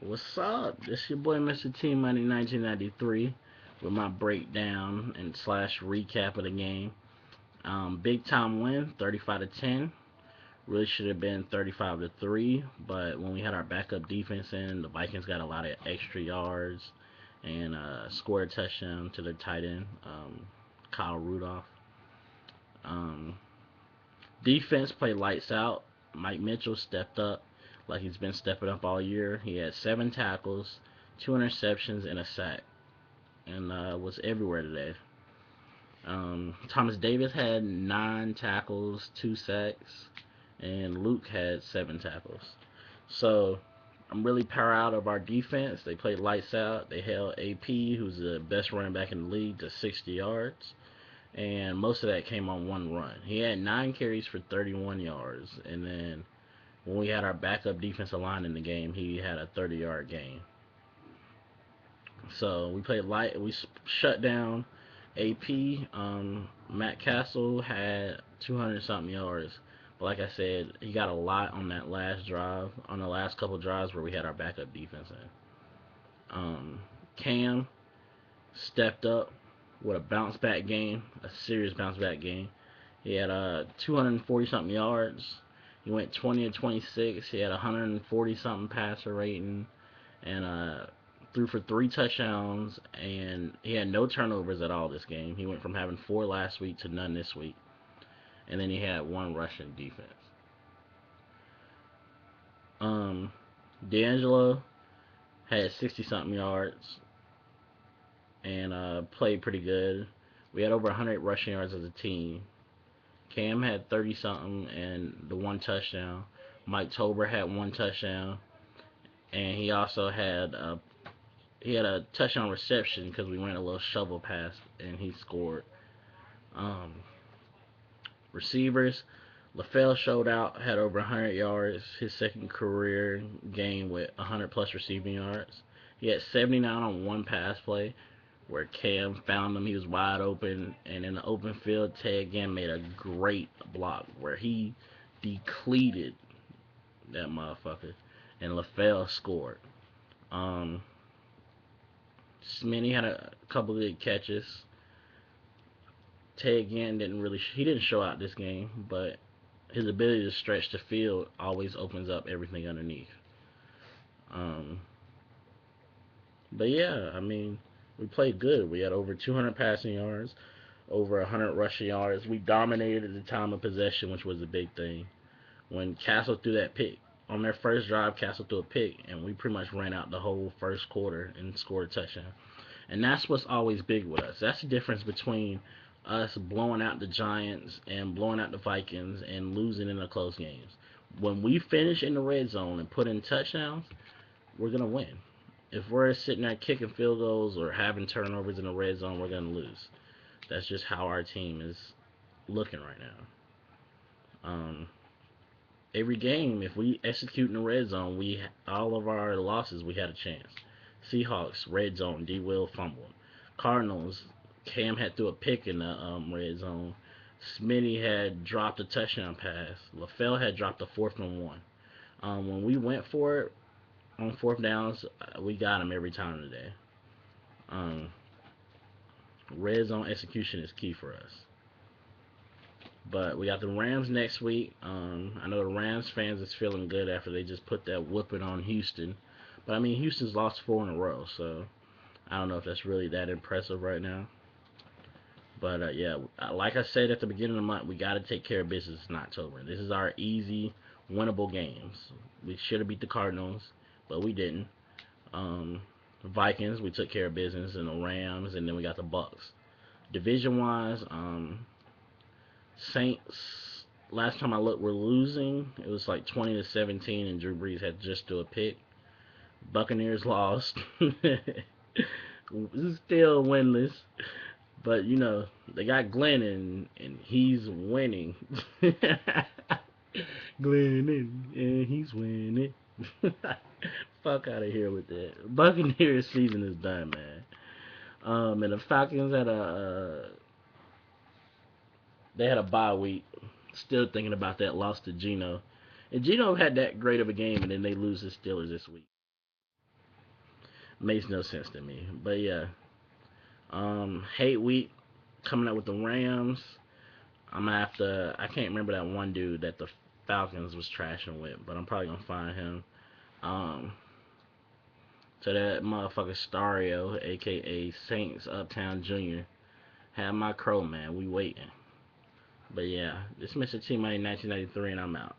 What's up? This your boy Mr. T Money 1993 with my breakdown and slash recap of the game. Big time win, 35 to 10. Really should have been 35 to 3, but when we had our backup defense in, the Vikings got a lot of extra yards and scored a touchdown to their tight end, Kyle Rudolph. Um, Defense played lights out. Mike Mitchell stepped up like he's been stepping up all year. He had 7 tackles, 2 interceptions, and a sack, and was everywhere today. Thomas Davis had 9 tackles, 2 sacks, and Luke had 7 tackles. So I'm really proud of our defense. They played lights out. They held AP, who's the best running back in the league, to 60 yards, and most of that came on one run. He had 9 carries for 31 yards, and then when we had our backup defensive line in the game, he had a 30-yard game. So we played light. We shut down AP. Matt Castle had 200 something yards, but like I said, he got a lot on that last drive, on the last couple drives where we had our backup defense in. Cam stepped up with a bounce back game, a serious bounce back game. He had 240 something yards. He went 20 to 26. He had 140 something passer rating, and threw for 3 touchdowns. And he had no turnovers at all this game. He went from having 4 last week to none this week. And then he had 1 rushing defense. D'Angelo had 60 something yards and played pretty good. We had over 100 rushing yards as a team. Cam had 30 something and the 1 touchdown. Mike Tober had 1 touchdown, and he had a touchdown reception because we ran a little shovel pass and he scored. Um, Receivers, LaFell showed out, had over 100 yards, his second career game with 100 plus receiving yards. He had 79 on one pass play where Cam found him. He was wide open, and in the open field, Ted again made a great block where he depleted that motherfucker, and LaFell scored. Um, Smitty had a couple of good catches. Ted again he didn't show out this game, but his ability to stretch the field always opens up everything underneath. Um, but yeah, I mean, we played good. We had over 200 passing yards, over 100 rushing yards. We dominated the time of possession, which was a big thing. When Castle threw that pick on their first drive, Castle threw a pick, and we pretty much ran out the whole first quarter and scored a touchdown. And that's what's always big with us. That's the difference between us blowing out the Giants and blowing out the Vikings and losing in the close games. When we finish in the red zone and put in touchdowns, we're gonna win. If we're sitting there kicking field goals or having turnovers in the red zone, we're gonna lose. That's just how our team is looking right now. Um, every game, if we execute in the red zone, we all of our losses we had a chance. Seahawks red zone, D. Will fumbled. Cardinals, Cam had threw a pick in the red zone. Smitty had dropped a touchdown pass. LaFell had dropped a 4th and 1. When we went for it on 4th downs, we got him every time today. Um, Red zone execution is key for us. But we got the Rams next week. I know the Rams fans is feeling good after they just put that whooping on Houston. But I mean, Houston's lost 4 in a row, so I don't know if that's really that impressive right now. But yeah, like I said at the beginning of the month, we got to take care of business in October. This is our easy, winnable games. We should have beat the Cardinals, but we didn't. Vikings, we took care of business, and the Rams, and then we got the Bucks. Division wise, Saints. Last time I looked, we're losing. It was like 20 to 17, and Drew Brees had just do a pick. Buccaneers lost. Still winless. But you know, they got Glenn and he's winning. Glenn and he's winning. Fuck out of here with that. Buccaneers season is done, man. And the Falcons had a bye week. Still thinking about that loss to Geno. And Geno had that great of a game, and then they lose the Steelers this week. Makes no sense to me. But yeah, hate week coming up with the Rams. I'm gonna have to. I can't remember that one dude that the Falcons was trashing with, but I'm probably gonna find him. Um, so that motherfucker Stario, aka Saints Uptown Junior, have my crow man. We waiting. But yeah, this Mr. T Money 1993, and I'm out.